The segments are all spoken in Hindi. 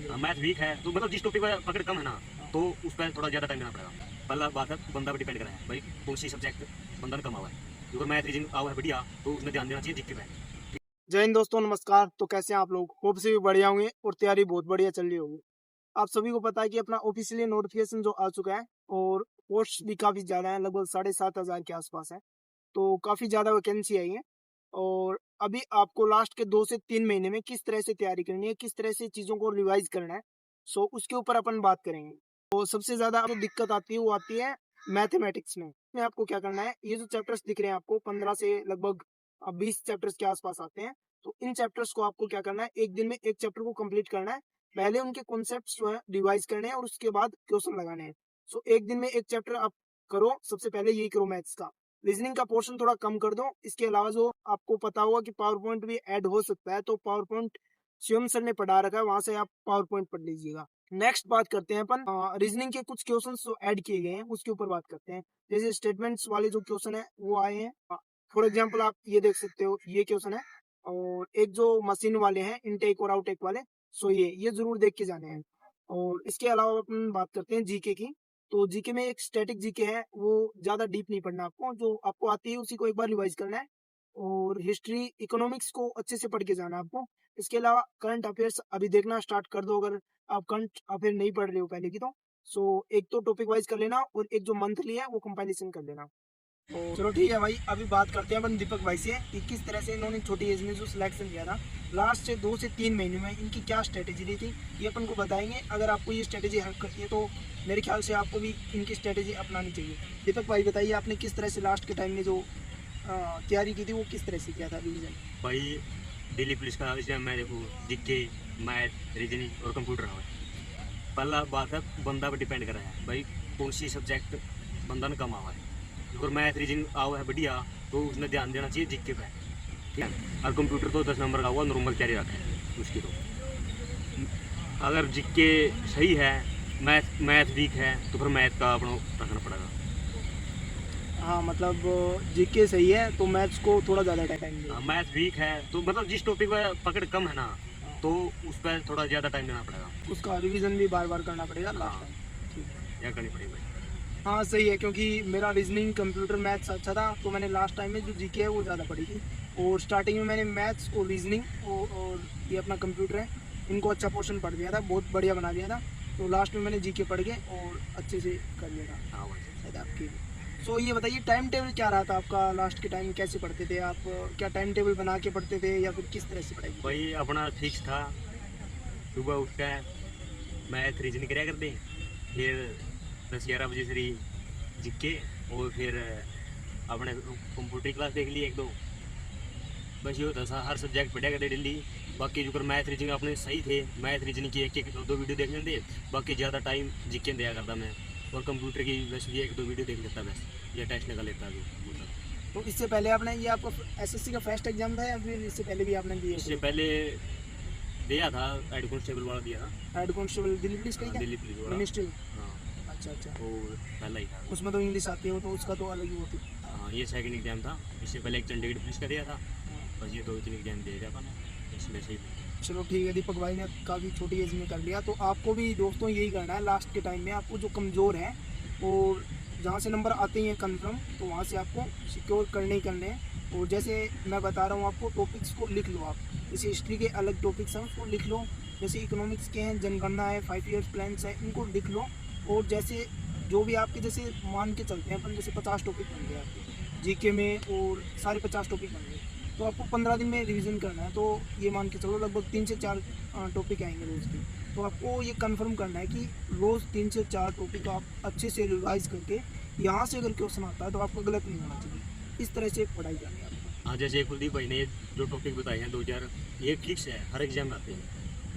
है। मैथ वीक है तो मतलब जिस टॉपिक पर पकड़ कम है ना तो उस पर थोड़ा ज़्यादा टाइम देना पड़ेगा। पहला बात है बंदा पर डिपेंड करा है भाई कौन सी सब्जेक्ट बंदा ने कम आवा है। अगर मैथ रीजनिंग आवा है बढ़िया तो उसमें ध्यान देना चाहिए जीके पे। जय हिंद दोस्तों, नमस्कार। तो कैसे हैं आप लोग? होप से भी बढ़िया होंगे और तैयारी बहुत बढ़िया चल रही होगी। आप सभी को पता है कि अपना ऑफिशियली नोटिफिकेशन जो आ चुका है और पोस्ट भी काफ़ी ज़्यादा है, लगभग 7,500 के आसपास है। तो काफ़ी ज़्यादा वैकेंसी आई है और अभी आपको लास्ट के 2 से 3 महीने में किस तरह से तैयारी करनी है, किस तरह से चीज़ों को रिवाइज करना है, सो उसके ऊपर अपन बात करेंगे। तो सबसे ज़्यादा जो दिक्कत आती है वो आती है मैथमेटिक्स में। इसमें आपको क्या करना है, ये जो चैप्टर्स दिख रहे हैं आपको 15 से लगभग 20 चैप्टर्स के आसपास आते हैं। तो इन चैप्टर्स को आपको क्या करना है, एक दिन में एक चैप्टर को कंप्लीट करना है। पहले उनके कॉन्सेप्ट्स जो है रिवाइज करने हैं और उसके बाद क्वेश्चन लगाने हैं। सो एक दिन में एक चैप्टर आप करो, सबसे पहले यही करो मैथ्स का। रीजनिंग का पोर्शन थोड़ा कम कर दो। इसके अलावा जो आपको पता होगा कि पावर पॉइंट भी ऐड हो सकता है, तो पावर पॉइंट शिवम सर ने पढ़ा रखा है, वहां से आप पावर पॉइंट पढ़ लीजिएगा। नेक्स्ट बात करते हैं अपन रीजनिंग के कुछ क्वेश्चंस जो ऐड किए गए हैं उसके ऊपर बात करते हैं। जैसे स्टेटमेंट्स वाले जो क्वेश्चन है वो आए हैं। फॉर एग्जाम्पल आप ये देख सकते हो, ये क्वेश्चन है। और एक जो मशीन वाले हैं इनटेक और आउटेक वाले, सो ये जरूर देख के जाने हैं। और इसके अलावा अपन बात करते हैं जीके की। तो जीके में एक स्टैटिक जीके है, वो ज्यादा डीप नहीं पढ़ना आपको, जो आपको आती है उसी को एक बार रिवाइज करना है। और हिस्ट्री इकोनॉमिक्स को अच्छे से पढ़ के जाना है आपको। इसके अलावा करंट अफेयर्स अभी देखना स्टार्ट कर दो, अगर आप करंट अफेयर नहीं पढ़ रहे हो पहले की तो। सो एक तो टॉपिक वाइज कर लेना और एक जो मंथली है वो कंपाइलेशन कर लेना। तो चलो ठीक है भाई, अभी बात करते हैं अपन दीपक भाई से कि किस तरह से इन्होंने छोटी एज में जो सिलेक्शन किया था लास्ट से 2 से 3 महीने में इनकी क्या स्ट्रेटेजी रही थी, ये अपन को बताएंगे। अगर आपको ये स्ट्रेटेजी हेल्प करती है तो मेरे ख्याल से आपको भी इनकी स्ट्रेटेजी अपनानी चाहिए। दीपक भाई बताइए, आपने किस तरह से लास्ट के टाइम में जो तैयारी की थी वो किस तरह से किया था रिवीजन? भाई दिल्ली पुलिस का विषय मैं देखूँ जीके मैथ रीजनिंग और कंप्यूटर है। पहला बात है बंदा पर डिपेंड करा है भाई कौन सी सब्जेक्ट बंदा ने कम आवा है। अगर मैथ रीजनिंग आवा है बढ़िया तो उसमें ध्यान देना चाहिए जीके पे, ठीक है। और कंप्यूटर तो 10 नंबर का हुआ, नॉर्मल तैयारी रखा है उसकी। तो अगर जीके सही है, मैथ वीक है तो फिर मैथ का अपना रखना पड़ेगा। हाँ, मतलब जीके सही है तो मैथ्स को थोड़ा ज़्यादा टाइम दो। मैथ वीक है तो मतलब जिस टॉपिक पर पकड़ कम है ना तो उस पर थोड़ा ज़्यादा टाइम देना पड़ेगा, उसका रिवीजन भी बार बार करना पड़ेगा लास्ट हाँ। टाइम। ठीक है, क्या करनी पड़ेगी भाई? हाँ सही है, क्योंकि मेरा रीजनिंग कंप्यूटर मैथ्स अच्छा था तो मैंने लास्ट टाइम में जो जीके है वो ज़्यादा पढ़ी थी। और स्टार्टिंग में मैंने मैथ्स और रीजनिंग और ये अपना कंप्यूटर है, इनको अच्छा पोर्शन पढ़ दिया था, बहुत बढ़िया बना दिया था। तो लास्ट में मैंने जीके पढ़ के और अच्छे से कर लिया था। हाँ भाई। शायद आपकी। सो ये बताइए, टाइम टेबल क्या रहा था आपका लास्ट के टाइम में? कैसे पढ़ते थे आप? क्या टाइम टेबल बना के पढ़ते थे या फिर किस तरह से पढ़ाई? भाई अपना फिक्स था, सुबह उठ कर मैथ रीजनिंग कराया करते, फिर 10-11 बजे से जीके, और फिर अपने कंप्यूटर क्लास देख ली एक दो, बस ये होता था। हर सब्जेक्ट पढ़ा करते डेली। बाकी जो कर मैथ रीजनिंग अपने सही थे, मैथ रीजनिंग की एक दो वीडियो देख लेते, बाकी ज़्यादा टाइम जीके दिया करता मैं। और कंप्यूटर की बस ये 1-2 वीडियो देख लेता बस, ये टेस्ट निकाल लेता अभी मतलब। तो इससे पहले आपने ये आपका एसएससी का फर्स्ट एग्जाम था या फिर इससे पहले भी आपने दिया? इससे पहले दिया था, हेड कांस्टेबल वाला दिया था। हेड कांस्टेबल दिल्ली पुलिस का? दिल्ली पुलिस वाला, मिनिस्ट्री? हाँ। अच्छा अच्छा, और पहला ही था उसमें तो इंग्लिश आती है तो उसका तो अलग ही होती है। हाँ, ये सेकंड एग्जाम था। इससे पहले एक चंडीगढ़ पुलिस का दिया था, बस ये 2-3 एग्जाम दे दिया था मैंने इसमें से। चलो ठीक है, दीपक भाई ने काफ़ी छोटी एज में कर लिया, तो आपको भी दोस्तों यही करना है। लास्ट के टाइम में आपको जो कमज़ोर है और जहाँ से नंबर आते हैं कन्फर्म, तो वहाँ से आपको सिक्योर करने ही करने हैं। और जैसे मैं बता रहा हूँ आपको, टॉपिक्स को लिख लो आप। जैसे हिस्ट्री के अलग टॉपिक्स हैं उसको लिख लो, जैसे इकोनॉमिक्स के हैं, जनगणना है, 5 ईयर्स प्लान्स है, इनको लिख लो। और जैसे जो भी आपके जैसे मान के चलते हैं अपन, जैसे 50 टॉपिक बन गए आपके जीके में और सारे 50 टॉपिक बन गए, तो आपको 15 दिन में रिवीजन करना है। तो ये मान के चलो लगभग 3 से 4 टॉपिक आएंगे रोज़ के। तो आपको ये कंफर्म करना है कि रोज़ 3 से 4 टॉपिक आप अच्छे से रिवाइज करके यहाँ से अगर क्वेश्चन आता है तो आपको गलत नहीं होना चाहिए। इस तरह से पढ़ाई करनी है आपको। हाँ, जैसे कुलदीप भाई ने जो टॉपिक बताए हैं 2000, ये फिक्स है, हर एग्जाम में आते हैं,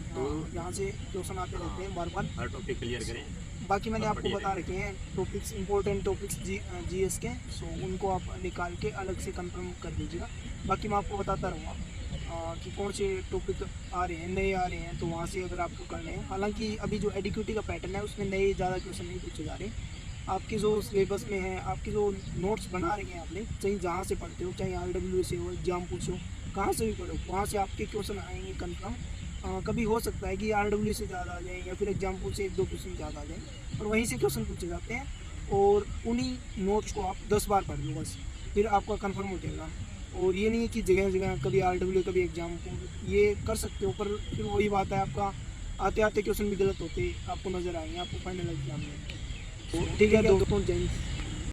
तो यहाँ से क्वेश्चन आते रहते हैं बार बार। हर टॉपिक क्लियर करें। बाकी मैंने हाँ, आपको बढ़िया बता रखे हैं टॉपिक्स, इंपॉर्टेंट टॉपिक्स जीएस के, सो उनको आप निकाल के अलग से कंफर्म कर दीजिएगा। बाकी मैं आपको बताता रहूँगा कि कौन से टॉपिक आ रहे हैं, नए आ रहे हैं, तो वहाँ से अगर आपको करने हैं। हालांकि अभी जो एडिक्यूटी का पैटर्न है उसमें नए ज़्यादा क्वेश्चन नहीं पूछे जा रहे। आपके जो सिलेबस में है, आपके जो नोट्स बना रहे हैं आपने, चाहे जहाँ से पढ़ते हो, चाहे RWA से हो, एग्जाम पूछो, कहाँ से भी पढ़ो, वहाँ से आपके क्वेश्चन आएंगे कन्फर्म। कभी हो सकता है कि RW से ज़्यादा आ जाए या फिर एग्जाम्पल से 1-2 क्वेश्चन ज़्यादा आ जाए और वहीं से क्वेश्चन पूछे जाते हैं और उन्हीं नोट्स को आप 10 बार पढ़ लो बस, फिर आपका कंफर्म हो जाएगा। और ये नहीं है कि जगह जगह कभी RW कभी एग्जाम्पल ये कर सकते हो, पर फिर वही बात है, आपका आते आते क्वेश्चन भी गलत होते आपको नज़र आएंगे आपको फाइनल एग्जाम में। तो ठीक है दोस्तों, जय हिंद।